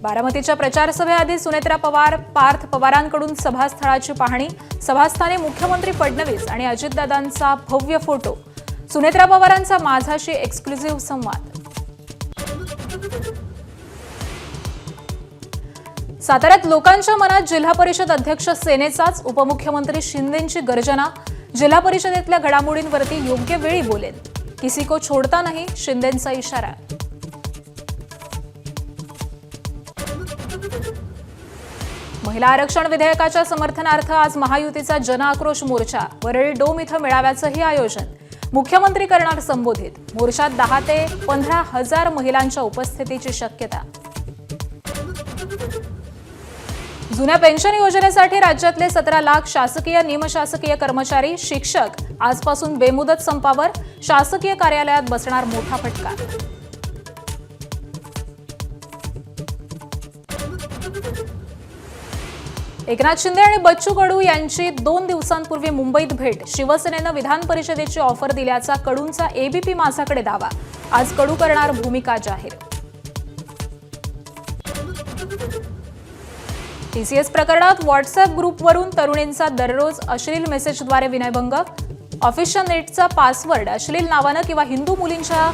बारामतीच्या प्रचार सभेआधी सुनेत्रा पवार पार्थ पवारांकडून सभास्थळाची पाहणी। सभास्थानी मुख्यमंत्री फडणवीस आणि अजितदादांचा भव्य फोटो। सुनेत्रा पवारांचा माझाशी एक्सक्लुझिव्ह संवाद। साताऱ्यात लोकांच्या मनात जिल्हा परिषद अध्यक्ष सेनेचाच उपमुख्यमंत्री शिंदेंची गर्जना। जिल्हा परिषदेतल्या घडामोडींवरती योग्य वेळी बोलेन, किसी को छोड़ता नहीं, शिंदेंचा इशारा। महिला आरक्षण विधेयकाच्या समर्थनार्थ आज महायुतीचा जनआक्रोश मोर्चा। वरळी डोम इथं मेळाव्याचंही आयोजन। मुख्यमंत्री करणार संबोधित। मोर्चात 10 ते 15 हजार महिलांच्या उपस्थितीची शक्यता। जुन्या पेन्शन योजनेसाठी राज्यातले 17 लाख शासकीय निमशासकीय कर्मचारी शिक्षक आजपासून बेमुदत संपावर। शासकीय कार्यालयात बसणार मोठा फटका। एकनाथ शिंदे आणि बच्चू कडू यांची 2 दिवसांपूर्वी मुंबईत भेट। शिवसेनेनं विधान परिषदेची ऑफर दिल्याचा कडूंचा एबीपी माझाकडे दावा। आज कडू करणार भूमिका जाहीर। टीसीएस प्रकरणात व्हॉट्सअप ग्रुपवरून तरुणींचा दररोज अश्लील मेसेजद्वारे विनयभंग। ऑफिसच्या नेटचा पासवर्ड अश्लील नावानं किंवा हिंदू मुलींच्या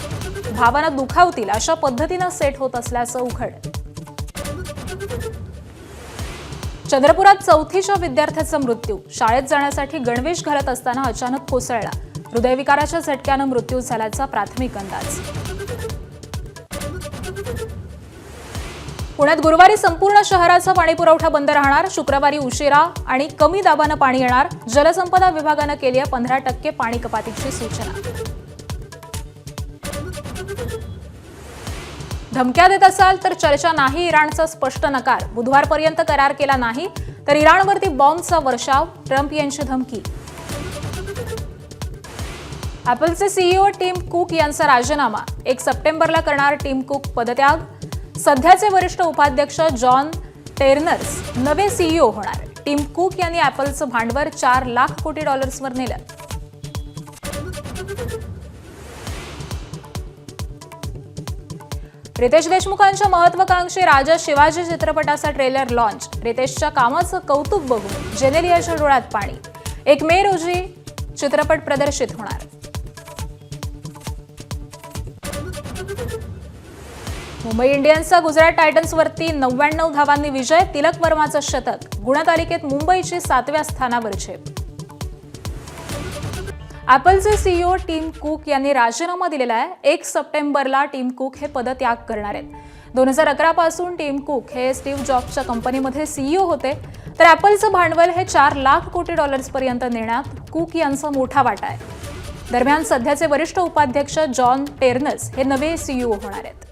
भावना दुखावतील अशा पद्धतीनं सेट होत असल्याचं उघड। चंद्रपुरात 4थीच्या विद्यार्थ्याचा मृत्यू। शाळेत जाण्यासाठी गणवेश घालत असताना अचानक कोसळला। हृदयविकाराच्या झटक्यानं मृत्यू झाल्याचा प्राथमिक अंदाज। पुण्यात गुरुवारी संपूर्ण शहराचा पाणीपुरवठा बंद राहणार। शुक्रवारी उशिरा आणि कमी दाबानं पाणी येणार। जलसंपदा विभागानं केली आहे 15% पाणी कपातीची सूचना। धमक्या देत असाल तर चर्चा नाही, इराणचा स्पष्ट नकार। बुधवारपर्यंत करार केला नाही तर इराणवरती बॉम्बचा वर्षाव। ट्रम्प यांची धमकी। ॲपलचे सीईओ टिम कुक यांचा राजीनामा। 1 सप्टेंबरला करणार टिम कुक पदत्याग। सध्याचे वरिष्ठ उपाध्यक्ष जॉन टेर्नर्स नवे सीईओ होणार। टिम कुक यांनी ॲपलचं भांडवल $4 लाख कोटी वर नेलं। रितेश देशमुखांच्या महत्वाकांक्षी राजा शिवाजी चित्रपटाचा ट्रेलर लॉन्च। रितेशच्या कामाचं कौतुक बघून जेनेलियाच्या डोळ्यात पाणी। 1 मे रोजी चित्रपट प्रदर्शित होणार। मुंबई इंडियन्सचा गुजरात टायटन्सवरती 99 धावांनी विजय। तिलक वर्माचं शतक। गुणतालिकेत मुंबईची 7व्या स्थानावर झेप। ॲपलचे सीईओ टिम कुक यांनी राजीनामा दिलेला आहे। 1 सप्टेंबरला टिम कुक हे पदत्याग करणार आहेत। 2011 पासून टिम कुक हे स्टीव्ह जॉब्सच्या कंपनीमध्ये सीईओ होते। तर ॲपलचं भांडवल हे $4 लाख कोटी पर्यंत नेण्यात कुक यांचा मोठा वाटा आहे। दरम्यान सध्याचे वरिष्ठ उपाध्यक्ष जॉन टेर्नर्स हे नवे सीईओ होणार आहेत।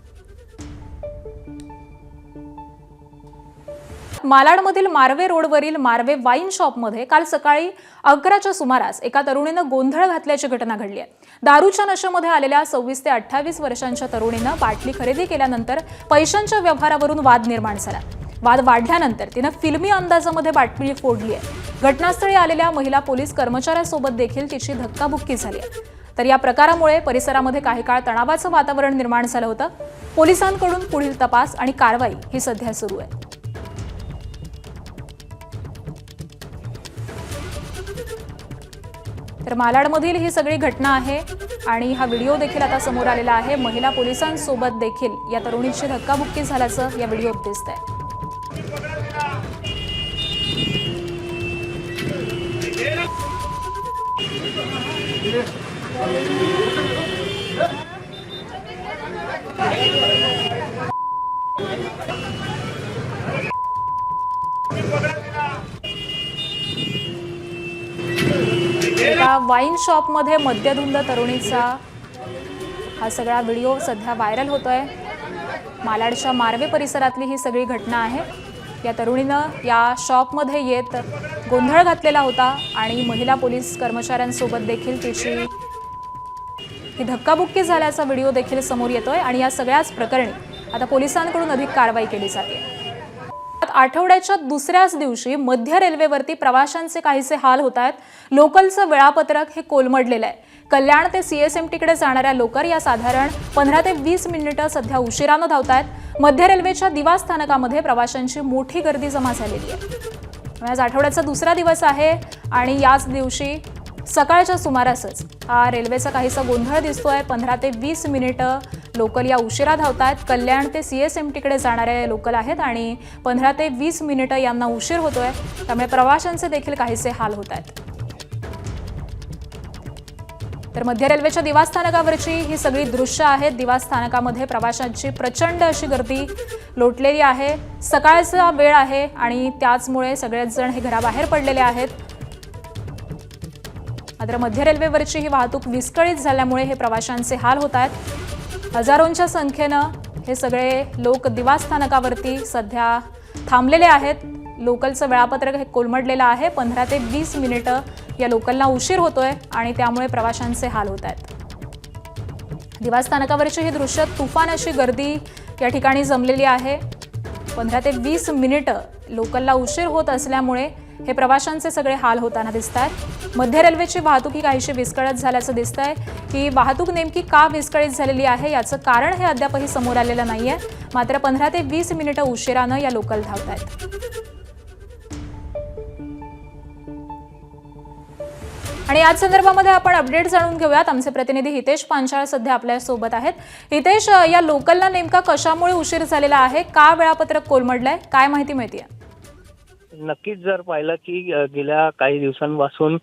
मालाडमधील मार्वे रोडवरील मार्वे वाईन शॉपमध्ये काल सकाळी 11च्या सुमारास एका तरुणीनं गोंधळ घातल्याची घटना घडली आहे। दारूच्या नशेमध्ये आलेल्या 26 ते 28 वर्षांच्या तरुणीनं बाटली खरेदी केल्यानंतर पैशांच्या व्यवहारावरून वाद निर्माण झाला। वाद वाढल्यानंतर तिनं फिल्मी अंदाजामध्ये बाटली फोडली आहे। घटनास्थळी आलेल्या महिला पोलीस कर्मचाऱ्यासोबत देखील तिची धक्काबुक्की झाली आहे। तर या प्रकारामुळे परिसरामध्ये काही काळ तणावाचं वातावरण निर्माण झालं होतं। पोलिसांकडून पुढील तपास आणि कारवाई ही सध्या सुरू आहे। तर मालाडमधील ही सगळी घटना आहे आणि हा व्हिडिओ देखील आता समोर आलेला आहे। महिला पोलिसांसोबत देखील या तरुणीची धक्काबुक्की झाल्याचं या व्हिडिओत दिसतंय। एका वाईन शॉपमध्ये मद्यधुंद तरुणीचा हा सगळा व्हिडिओ सध्या व्हायरल होतोय। मालाडच्या मार्वे परिसरातली ही सगळी घटना आहे। या तरुणीनं या शॉपमध्ये येत गोंधळ घातलेला होता आणि महिला पोलीस कर्मचाऱ्यांसोबत देखील तिची ही धक्काबुक्की झाल्याचा व्हिडिओ देखील समोर येतोय आणि या सगळ्याच प्रकरणी आता पोलिसांकडून अधिक कारवाई केली जाते। आठवड्याच्या दुसऱ्याच दिवशी मध्य रेल्वेवरती प्रवाशांचे काहीसे हाल होत आहेत। लोकलचं वेळापत्रक हे कोलमडलेलं आहे। कल्याण ते CSMTकडे जाणाऱ्या लोकल या साधारण 15 ते 20 मिनिटं सध्या उशिरानं धावतायत। मध्य रेल्वेच्या दिवा स्थानकामध्ये प्रवाशांची मोठी गर्दी जमा झालेली आहे। आज आठवड्याचा दुसरा दिवस आहे आणि याच दिवशी सकाळच्या सुमारासच हा रेल्वेचा काहीसा गोंधळ दिसतोय। 15 ते 20 मिनिटं लोकल या उशिरा धावतायत। कल्याण ते CSMTकडे जाणारे लोकल आहेत आणि 15 ते 20 मिनिटं यांना उशीर होतोय, त्यामुळे प्रवाशांचे देखील काहीसे हाल होत आहेत। तर मध्य रेल्वेच्या दिवा स्थानकावरची ही सगळी दृश्य आहेत। दिवा स्थानकामध्ये प्रवाशांची प्रचंड अशी गर्दी लोटलेली आहे। सकाळचा वेळ आहे आणि त्याचमुळे सगळेच जण हे घराबाहेर पडलेले आहेत। मात्र मध्य रेल्वेवरची ही वाहतूक विस्कळीत झाल्यामुळे हे प्रवाशांचे हाल होत आहेत। हजारोंच्या संख्येनं हे सगळे लोक दिवा स्थानकावरती सध्या थांबलेले आहेत। लोकलचं वेळापत्रक हे कोलमडलेलं आहे। 15 ते 20 मिनिटं या लोकलला उशीर होतोय आणि त्यामुळे प्रवाशांचे हाल होत आहेत। दिवा स्थानकावरची ही दृश्य तुफान अशी गर्दी या ठिकाणी जमलेली आहे। 15 ते 20 मिनिटं लोकलला उशीर होत असल्यामुळे हे प्रवाशांचे सगळे हाल होताना दिसत आहेत। मध्य रेल्वेची वाहतूक ही काहीशी विस्कळीत झाल्याचं दिसतंय। ही वाहतूक नेमकी का विस्कळीत झालेली आहे याचं कारण हे अद्यापही समोर आलेलं नाहीये। मात्र 15 ते 20 मिनिटं उशिरानं या लोकल धावत आहेत। आणि याच संदर्भामध्ये आपण अपडेट जाणून घेऊयात। आमचे प्रतिनिधी हितेश पांचाळ सध्या आपल्या सोबत आहेत। हितेश, या लोकलला नेमका कशामुळे उशीर झालेला आहे? का वेळापत्रक कोलमडलंय? काय माहिती मिळतेय? नक्कीच जर पाहिलं की गेल्या काही दिवसांपासून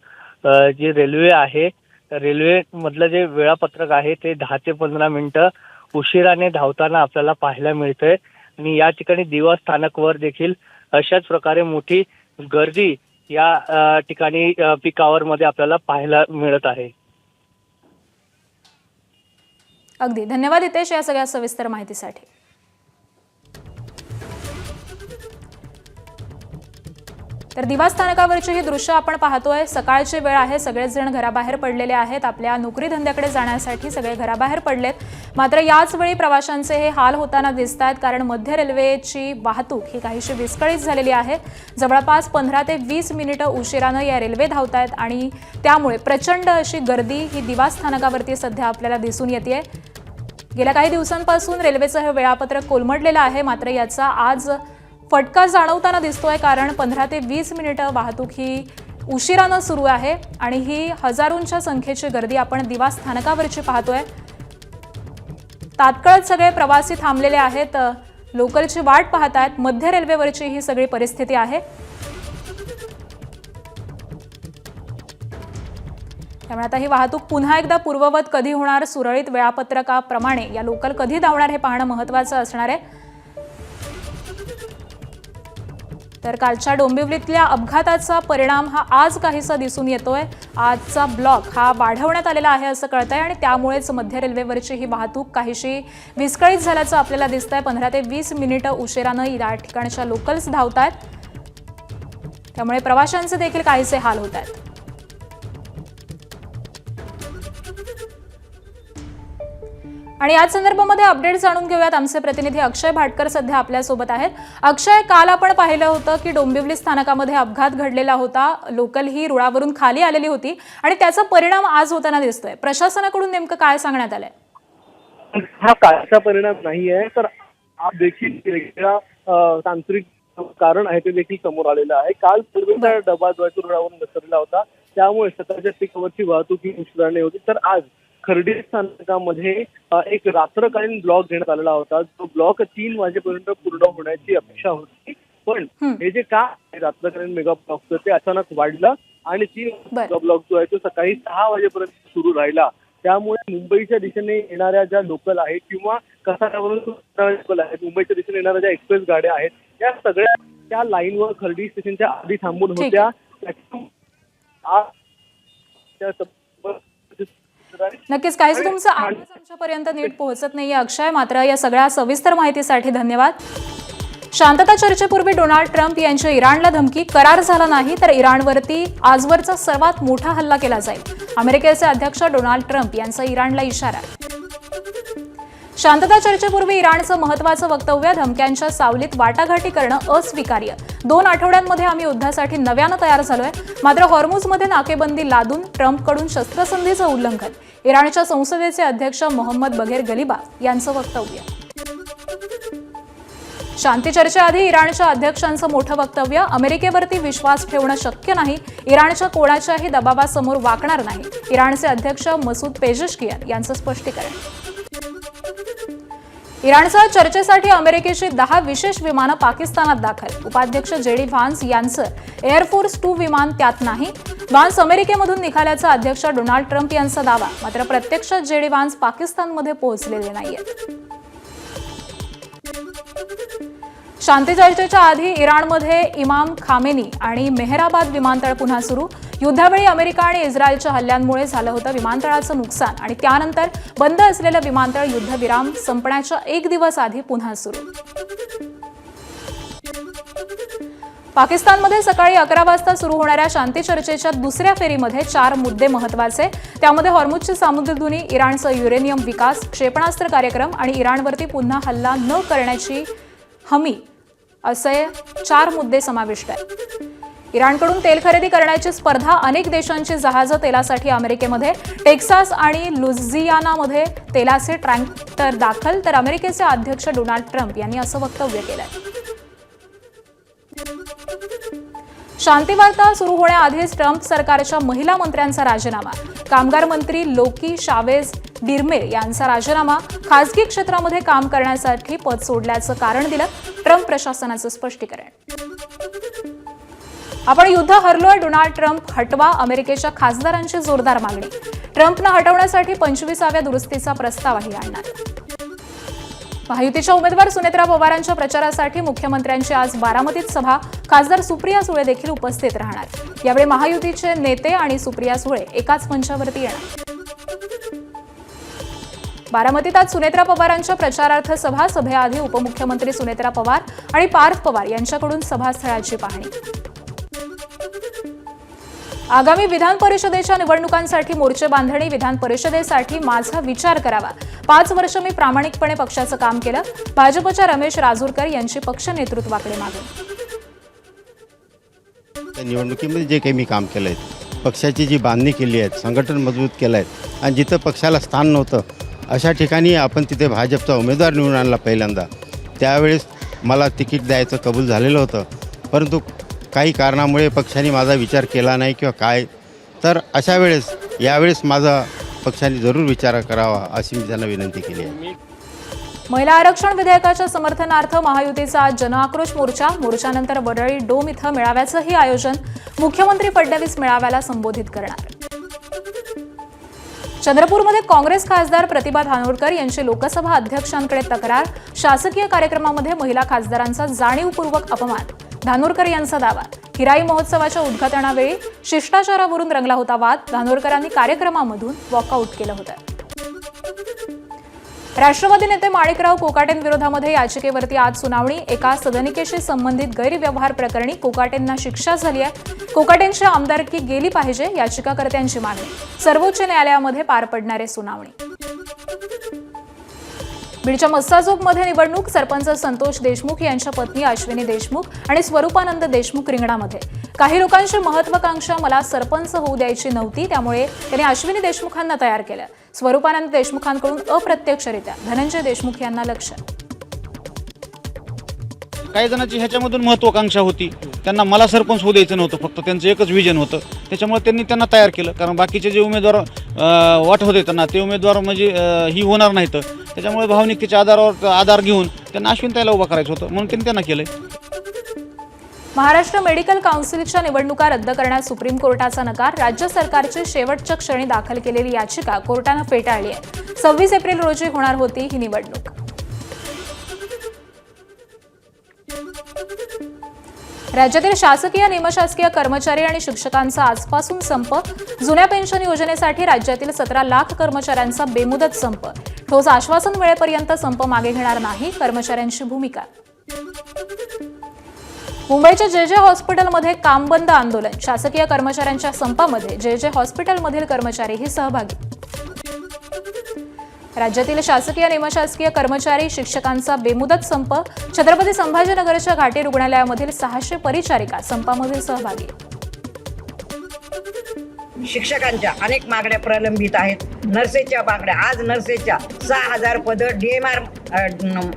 जी रेल्वे आहे, रेल्वे मधलं जे वेळापत्रक आहे ते 10 ते 15 मिनिटं उशिराने धावताना आपल्याला पाहायला मिळतंय। आणि या ठिकाणी दिवा स्थानकवर देखील अशाच प्रकारे मोठी गर्दी या ठिकाणी पीक आवर मध्ये आपल्याला पाहायला मिळत आहे। अगदी धन्यवाद हितेश या सगळ्या सविस्तर माहितीसाठी। तर दिवा स्थानकावरची ही दृश्य आपण पाहतोय। सकाळची वेळ आहे, सगळेच जण घराबाहेर पडलेले आहेत। आपल्या नोकरी धंद्याकडे जाण्यासाठी सगळे घराबाहेर पडलेत। मात्र याच वेळी प्रवाशांचे हे हाल होताना दिसत आहेत, कारण मध्य रेल्वेची वाहतूक ही काहीशी विस्कळीत झालेली आहे। जवळपास 15 ते 20 मिनिटं उशिरानं या रेल्वे धावत आहेत आणि त्यामुळे प्रचंड अशी गर्दी ही दिवा स्थानकावरती सध्या आपल्याला दिसून येते। गेल्या काही दिवसांपासून रेल्वेचं हे वेळापत्रक कोलमडलेलं आहे, मात्र याचा आज फटका जाणवताना दिसतोय, कारण 15 ते 20 मिनिटं वाहतूक ही उशिरानं सुरू आहे आणि ही हजारोंच्या संख्येची गर्दी आपण दिवा स्थानकावरची पाहतोय। तात्काळ सगळे प्रवासी थांबलेले आहेत, लोकलची वाट पाहत आहेत। मध्य रेल्वेवरची ही सगळी परिस्थिती आहे। त्यामुळे आता ही वाहतूक पुन्हा एकदा पूर्ववत कधी होणार, सुरळीत वेळापत्रकाप्रमाणे या लोकल कधी धावणार हे पाहणं महत्त्वाचं असणार आहे। तर कालच्या डोंबिवलीतल्या अपघाताचा परिणाम हा आज काहीसा दिसून येतोय। आजचा ब्लॉक हा वाढवण्यात आलेला आहे असं कळतंय आणि त्यामुळेच मध्य रेल्वेवरची ही वाहतूक काहीशी विस्कळीत झाल्याचं आपल्याला दिसतंय। 15 ते 20 मिनिटं उशिरानं या ठिकाणच्या लोकल्स धावत आहेत, त्यामुळे प्रवाशांचे देखील काहीसे हाल होत आहेत। आणि याच संदर्भामध्ये अपडेट जाणून घेऊयात। आमचे प्रतिनिधी अक्षय भाटकर सध्या आपल्या सोबत आहेत। अक्षय, काल आपण पाहिलं होतं की डोंबिवली स्थानकामध्ये अपघात घडलेला होता, लोकल ही रुळावरून खाली आलेली होती आणि त्याचा परिणाम आज होताना दिसतोय। प्रशासनाकडून नेमकं काय सांगण्यात आलंय? हा कालचा परिणाम नाही आहे, तर आज देखील वेगळा तांत्रिक कारण आहे ते देखील समोर आलेलं आहे। काल पूर्वीचा डबा द्वैत रुळावरून घसरला होता, त्यामुळे सकाळच्या पीकवरची वाहतूक ही उशिराने होती। तर आज खर्डी स्थानकामध्ये एक रात्रकालीन ब्लॉक घेण्यात आलेला होता, जो ब्लॉक 3 वाजेपर्यंत पूर्ण होण्याची अपेक्षा होती। पण हे जे का रात्रकालीन मेगा ब्लॉक ते अचानक वाढलं आणि 3 मेगा ब्लॉक जो आहे तो सकाळी 6 वाजेपर्यंत सुरू राहिला। त्यामुळे मुंबईच्या दिशेने येणाऱ्या ज्या लोकल आहेत किंवा कसाऱ्यावरून लोकल आहेत, मुंबईच्या दिशेने येणाऱ्या ज्या एक्सप्रेस गाड्या आहेत, त्या सगळ्या त्या लाईनवर खर्डी स्टेशनच्या आधी थांबून होत्या। नक्कीच काहीच तुमचं आवाज आमच्यापर्यंत नीट पोहोचत नाहीये अक्षय, मात्र या सगळ्या सविस्तर माहितीसाठी धन्यवाद। शांतता चर्चेपूर्वी डोनाल्ड ट्रम्प यांची इराणला धमकी, करार झाला नाही तर इराणवरती आजवरचा सर्वात मोठा हल्ला केला जाईल। अमेरिकेचे अध्यक्ष डोनाल्ड ट्रम्प यांचा इराणला इशारा। शांतता चर्चेपूर्वी इराणचं महत्त्वाचं वक्तव्य, धमक्यांच्या सावलीत वाटाघाटी करणं अस्वीकार्य। 2 आठवड्यांमध्ये आम्ही युद्धासाठी नव्यानं तयार झालोय. मात्र हॉर्मुझमध्ये नाकेबंदी लादून ट्रम्पकडून शस्त्रसंधीचं उल्लंघन. इराणच्या संसदेचे अध्यक्ष मोहम्मद बघेर गलिबाफ यांचं वक्तव्य. शांती चर्चेआधी इराणच्या अध्यक्षांचं मोठं वक्तव्य. अमेरिकेवरती विश्वास ठेवणं शक्य नाही. इराणच्या कोणाच्याही दबावासमोर वाकणार नाही. इराणचे अध्यक्ष मसूद पेजेशकियान यांचं स्पष्टीकरण. इराणच्या चर्चेसाठी अमेरिकेची 10 विशेष विमानं पाकिस्तानात दाखल. उपाध्यक्ष जेडी व्हान्स यांचं एअरफोर्स 2 विमान त्यात नाही. व्हान्स अमेरिकेमधून निघाल्याचा अध्यक्ष डोनाल्ड ट्रम्प यांचा दावा. मात्र प्रत्यक्षात जेडी व्हान्स पाकिस्तानमध्ये पोहोचलेले नाहीयेत. शांती चर्चेच्या आधी इराणमध्ये इमाम खामेनी आणि मेहराबाद विमानतळ पुन्हा सुरू. युद्धावेळी अमेरिका आणि इस्रायलच्या हल्ल्यांमुळे झालं होतं विमानतळाचं नुकसान आणि त्यानंतर बंद असलेलं विमानतळ युद्धविराम संपण्याच्या 1 दिवस आधी पुन्हा सुरू. पाकिस्तानमध्ये सकाळी 11 वाजता सुरू होणाऱ्या शांती चर्चेच्या दुसऱ्या फेरीमध्ये 4 मुद्दे महत्त्वाचे. त्यामध्ये हॉर्मुझची सामुद्रधुनी, इराणचं युरेनियम विकास, क्षेपणास्त्र कार्यक्रम आणि इराणवरती पुन्हा हल्ला न करण्याची हमी असे 4 मुद्दे समाविष्ट आहेत. इराणकडून तेल खरेदी करण्याची स्पर्धा. अनेक देशांची जहाजं तेलासाठी अमेरिकेमध्ये. टेक्सास आणि लुझियानामध्ये तेलाचे टँकर दाखल. तर अमेरिकेचे अध्यक्ष डोनाल्ड ट्रम्प यांनी असं वक्तव्य केलंय. शांती वार्ता सुरू होण्याआधीच ट्रम्प सरकारच्या महिला मंत्र्यांचा राजीनामा. कामगार मंत्री लोकी शावेज डिर्मे यांचा राजीनामा. खासगी क्षेत्रामध्ये काम करण्यासाठी पद सोडल्याचं कारण दिलं. ट्रम्प प्रशासनाचं स्पष्टीकरण. आपण युद्ध हरलोय. डोनाल्ड ट्रम्प हटवा. अमेरिकेच्या खासदारांची जोरदार मागणी. ट्रम्पनं हटवण्यासाठी 25व्या दुरुस्तीचा प्रस्तावही आणणार. महायुतीच्या उमेदवार सुनेत्रा पवारांच्या प्रचारासाठी मुख्यमंत्र्यांची आज बारामतीत सभा. खासदार सुप्रिया सुळे देखील उपस्थित राहणार. यावेळी महायुतीचे नेते आणि सुप्रिया सुळे एकाच मंचावरती येणार. बारामतीत आज सुनेत्रा पवारांच्या प्रचारार्थ सभा. सभेआधी उपमुख्यमंत्री सुनेत्रा पवार आणि पार्थ पवार यांच्याकडून सभास्थळाची पाहणी. आगामी विधान परिषदेच्या निवडणुकांसाठी मोर्चे बांधणी. विधान परिषदेसाठी माझा विचार करावा. 5 वर्ष मी प्रामाणिकपणे पक्षाचं काम केलं. भाजपच्या रमेश राजूरकर यांची पक्ष नेतृत्वाकडे मागणी. निवडणुकीमध्ये जे काही मी काम केलं आहे, पक्षाची जी बांधणी केली आहे, संघटन मजबूत केलं आहे आणि जिथं पक्षाला स्थान नव्हतं अशा ठिकाणी आपण तिथे भाजपचा उमेदवार निवडून आणला पहिल्यांदा. त्यावेळेस मला तिकीट द्यायचं कबूल झालेलं होतं, परंतु काही कारणामुळे पक्षाने माझा विचार केला नाही किंवा काय, तर अशा वेळेस यावेळेस माझा पक्षाने जरूर विचार करावा अशी मी त्यांना विनंती केली आहे. महिला आरक्षण विधेयकाच्या समर्थनार्थ महायुतीचा आज जनआक्रोश मोर्चा. मोर्चानंतर वरळी डोम इथं मेळाव्याचंही आयोजन. मुख्यमंत्री फडणवीस मेळाव्याला संबोधित करणार. चंद्रपूरमध्ये काँग्रेस खासदार प्रतिभा धानोरकर यांची लोकसभा अध्यक्षांकडे तक्रार. शासकीय कार्यक्रमामध्ये महिला खासदारांचा जाणीवपूर्वक अपमान. धानोरकर यांचा दावा. हिराई महोत्सवाच्या उद्घाटनावेळी शिष्टाचारावरून रंगला होता वाद. धानोरकरांनी कार्यक्रमामधून वॉकआउट केलं होतं. राष्ट्रवादी नेते माणिकराव कोकाटेंविरोधामध्ये याचिकेवरती आज सुनावणी. एका सदनिकेशी संबंधित गैरव्यवहार प्रकरणी कोकाटेंना शिक्षा झाली आहे. कोकाटेंची आमदारकी गेली पाहिजे याचिकाकर्त्यांची मागणी. सर्वोच्च न्यायालयामध्ये पार पडणारे सुनावणी. बीडच्या मस्साजोगमध्ये निवडणूक. सरपंच संतोष देशमुख यांच्या पत्नी अश्विनी देशमुख आणि स्वरूपानंद देशमुख रिंगणामध्ये. काही लोकांची महत्वाकांक्षा मला सरपंच होऊ द्यायची नव्हती, त्यामुळे त्यांनी अश्विनी देशमुखांना तयार केलं. स्वरूपानंद देशमुखांकडून अप्रत्यक्षरित्या धनंजय देशमुख यांना लक्ष. काही जणांची ह्याच्यामधून महत्वाकांक्षा होती, त्यांना मला सरपंच होऊ द्यायचं नव्हतं, फक्त त्यांचं एकच विजन होतं. त्याच्यामुळे त्यांनी त्यांना तयार केलं, कारण बाकीचे जे उमेदवार वाट होते त्यांना ते उमेदवार म्हणजे ही होणार नाहीत. त्याच्यामुळे भावनिकतेच्या आधार घेऊन त्यांना अश्विनताईला उभा करायचं होतं, म्हणून त्यांनी त्यांना केलंय. महाराष्ट्र मेडिकल काउन्सिलच्या निवडणुका रद्द करण्यास सुप्रीम कोर्टाचा नकार. राज्य सरकारची शेवटच्या क्षणी दाखल केलेली याचिका कोर्टानं फेटाळली आहे. 26 एप्रिल रोजी होणार होती ही निवडणूक. राज्यातील शासकीय निमशासकीय कर्मचारी आणि शिक्षकांचा आजपासून संप. जुन्या पेन्शन योजनेसाठी राज्यातील 17 लाख कर्मचाऱ्यांचा बेमुदत संप. ठोस आश्वासन मिळेपर्यंत संप मागे घेणार नाही, कर्मचाऱ्यांची भूमिका. मुंबईच्या जे हॉस्पिटलमध्ये काम बंद आंदोलन. शासकीय कर्मचाऱ्यांच्या संपामध्ये जे हॉस्पिटलमधील कर्मचारीही सहभागी. राज्यातील शासकीय निमशासकीय कर्मचारी शिक्षकांचा बेमुदत संप. छत्रपती संभाजीनगरच्या घाटी रुग्णालयामधील 600 परिचारिका संपामध्ये सहभागी. शिक्षकांच्या अनेक मागण्या प्रलंबित आहेत. नर्सेसच्या मागण्या, आज नर्सेसच्या 6000 पदं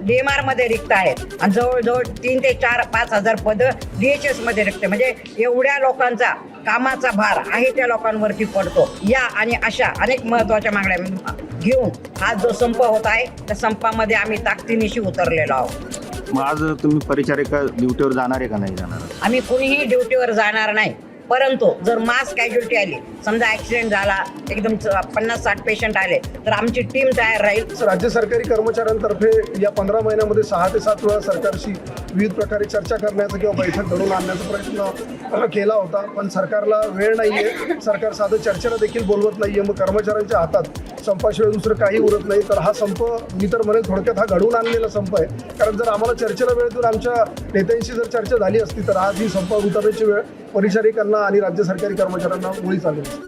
DMR मध्ये रिक्त आहेत आणि जवळजवळ 3 ते 5 हजार पदं DHS मध्ये रिक्त. म्हणजे एवढ्या लोकांचा कामाचा भार आहे त्या लोकांवरती पडतो. या आणि अशा अनेक महत्त्वाच्या मागण्या घेऊन आज जो संप होत आहे त्या संपामध्ये आम्ही ताकदीनिशी उतरलेलो आहोत. मग आज तुम्ही परिचारिका ड्युटीवर जाणार आहे का नाही जाणार? आम्ही कुणीही ड्युटीवर जाणार नाही, परंतु जर मास कॅज्युअलिटी आली, समजा ॲक्सिडेंट झाला, एकदम 50-60 पेशंट आले, तर आमची टीम तयार राहील. राज्य सरकारी कर्मचाऱ्यांतर्फे या 15 महिन्यामध्ये 6 ते 7 वेळा सरकारशी विविध प्रकारे चर्चा करण्याचा किंवा बैठक घडवून आणण्याचा प्रयत्न केला होता, पण सरकारला वेळ नाही आहे. सरकार साधं चर्चेला देखील बोलवत नाही आहे. मग कर्मचाऱ्यांच्या हातात संपाशिवाय दुसरं काही उरत नाही. तर हा संप मी तर म्हणेल थोडक्यात हा घडवून आणलेला संप आहे. कारण जर आम्हाला चर्चेला वेळ देऊन आमच्या नेत्यांशी जर चर्चा झाली असती तर आज ही संपावर उतरण्याची वेळ परिचारिकांना आणि राज्य सरकारी कर्मचाऱ्यांना मुळीच आली नसती.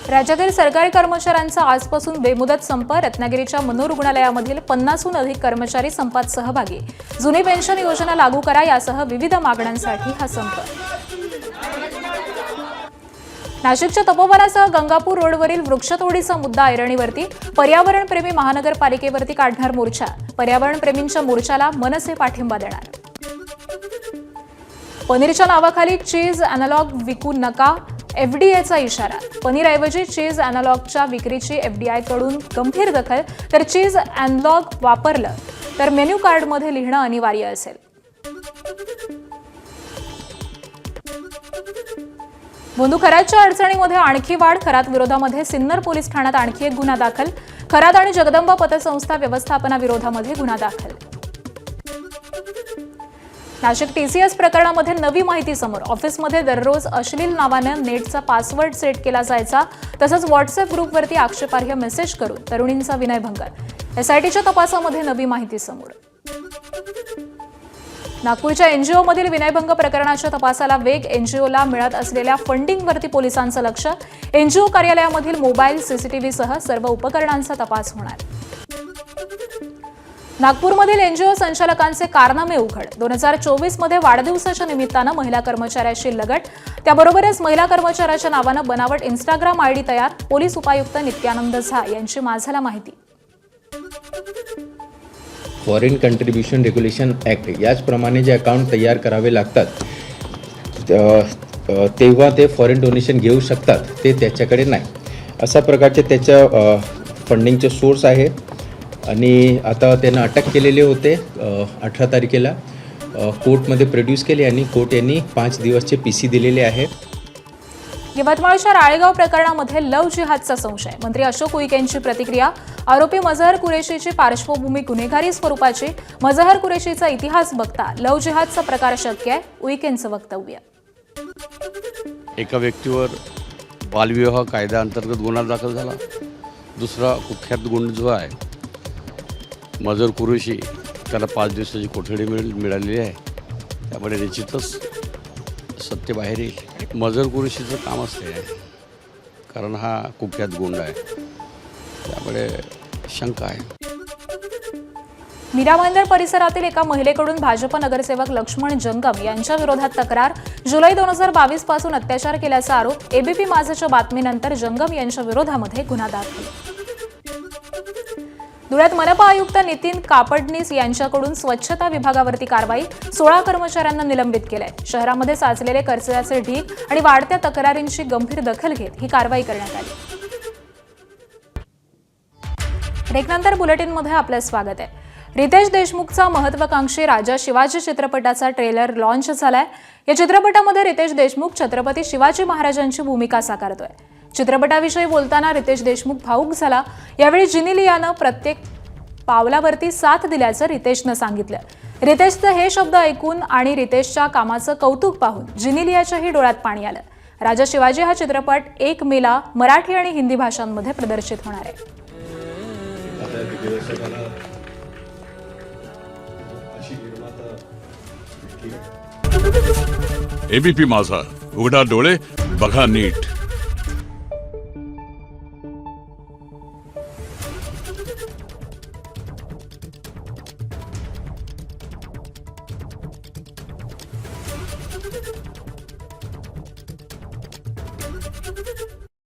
राज्यातील सरकारी कर्मचाऱ्यांचा आजपासून बेमुदत संप. रत्नागिरीच्या मनोरुग्णालयामधील 50हून अधिक कर्मचारी संपात सहभागी. जुनी पेन्शन योजना लागू करा यासह विविध मागण्यांसाठी हा संप. नाशिकच्या तपोवनासह गंगापूर रोडवरील वृक्षतोडीचा मुद्दा ऐरणीवरती. पर्यावरणप्रेमी महानगरपालिकेवरती काढणार मोर्चा. पर्यावरणप्रेमींच्या मोर्चाला मनसे पाठिंबा देणार. पनीरच्या नावाखाली चीज अॅनालॉग विकू नका, FDAचा इशारा. पनीरऐवजी चीज अॅनालॉगच्या विक्रीची FDI कडून गंभीर दखल. तर चीज अॅनालॉग वापरलं तर मेन्यू कार्डमध्ये लिहिणं अनिवार्य असेल. बोंधू खरातच्या अडचणीमध्ये आणखी वाढ. खरात विरोधामध्ये सिन्नर पोलीस ठाण्यात आणखी एक गुन्हा दाखल. खरात आणि जगदंबा पतसंस्था व्यवस्थापनाविरोधामध्ये गुन्हा दाखल. नाशिक TCS प्रकरणामध्ये नवी माहिती समोर. ऑफिसमध्ये दररोज अश्लील नावानं नेटचा पासवर्ड सेट केला जायचा. तसंच व्हॉट्सअप ग्रुपवरती आक्षेपार्ह मेसेज करून तरुणींचा विनयभंग. SITच्या तपासामध्ये नवी माहिती समोर. नागपूरच्या NGO मधील विनयभंग प्रकरणाच्या तपासाला वेग. NGOला मिळत असलेल्या फंडिंगवरती पोलिसांचं लक्ष. NGO कार्यालयामधील मोबाईल, CCTV सह सर्व उपकरणांचा तपास होणार. नागपूरमधील NGO संचालकांचे कारनामे उघड. 2024 मध्ये वाढदिवसाच्या निमित्तानं महिला कर्मचाऱ्याशी लगट. त्याबरोबरच महिला कर्मचाऱ्याच्या नावानं बनावट Instagram ID तयार. पोलीस उपायुक्त नित्यानंद झा यांची माझाला माहिती. फॉरेन कंट्रीब्युशन रेग्युलेशन ॲक्ट याचप्रमाणे जे अकाउंट तयार करावे लागतात तेव्हा ते फॉरेन डोनेशन घेऊ शकतात, ते त्याच्याकडे नाही. अशा प्रकारचे त्याच्या फंडिंगचे सोर्स आहे. आणि आता त्यांना अटक केलेले होते 18 तारखेला. कोर्टमध्ये प्रोड्यूस केले आणि कोर्ट यांनी 5 दिवसचे PC दिलेले आहे. यवतमाळच्या राळेगाव प्रकरणामध्ये लव्ह जिहादचा संशय. मंत्री अशोक उईके यांची प्रतिक्रिया. आरोपी मजहर कुरेशीची पार्श्वभूमी गुन्हेगारी स्वरूपाची. मजहर कुरेशीचा इतिहास बघता लव्ह जिहादचा प्रकार शक्य आहे, उईकेंचं वक्तव्य. एका व्यक्तीवर बालविवाह कायद्याअंतर्गत गुन्हा दाखल झाला. दुसरा कुख्यात गुंड जो आहे मजहर कुरेशी, त्याला 5 दिवसाची कोठडी मिळालेली आहे. त्यामुळे निश्चितच सत्य बाहेर येईल. मजहर कुरेशीचं काम असते आहे, कारण हा कुख्यात गुंड आहे, त्यामुळे शंका आहे. मीरा भाईंदर परिसरातील एका महिलेकडून भाजप नगरसेवक लक्ष्मण जंगम यांच्या विरोधात तक्रार. जुलै 2022 पासून अत्याचार केल्याचा आरोप. ABP माझाच्या बातमीनंतर जंगम यांच्या विरोधामध्ये गुन्हा दाखल. धुळ्यात मनपा आयुक्त नितीन कापडनीस यांच्याकडून स्वच्छता विभागावरती कारवाई. 16 कर्मचाऱ्यांना निलंबित केलंय. शहरामध्ये साचलेले कचऱ्याचे ढीग आणि वाढत्या तक्रारींची गंभीर दखल घेत ही कारवाई करण्यात आली. ब्रेकनंतर बुलेटिनमध्ये आपलं स्वागत आहे. रितेश देशमुखचा महत्वाकांक्षी राजा शिवाजी चित्रपटाचा ट्रेलर लॉन्च झालाय. या चित्रपटामध्ये रितेश देशमुख छत्रपती शिवाजी महाराजांची भूमिका साकारतोय. चित्रपटाविषयी बोलताना रितेश देशमुख भावूक झाला. यावेळी जिनिलियानं प्रत्येक पावलावरती साथ दिल्याचं रितेशनं सांगितलं. रितेशचे हे शब्द ऐकून आणि रितेशच्या कामाचं कौतुक पाहून जिनिलियाच्याही डोळ्यात पाणी आलं. राजा शिवाजी हा चित्रपट 1 मेला मराठी आणि हिंदी भाषांमध्ये प्रदर्शित होणार आहे. ABP माझा, उघडा डोळे बघा नीट.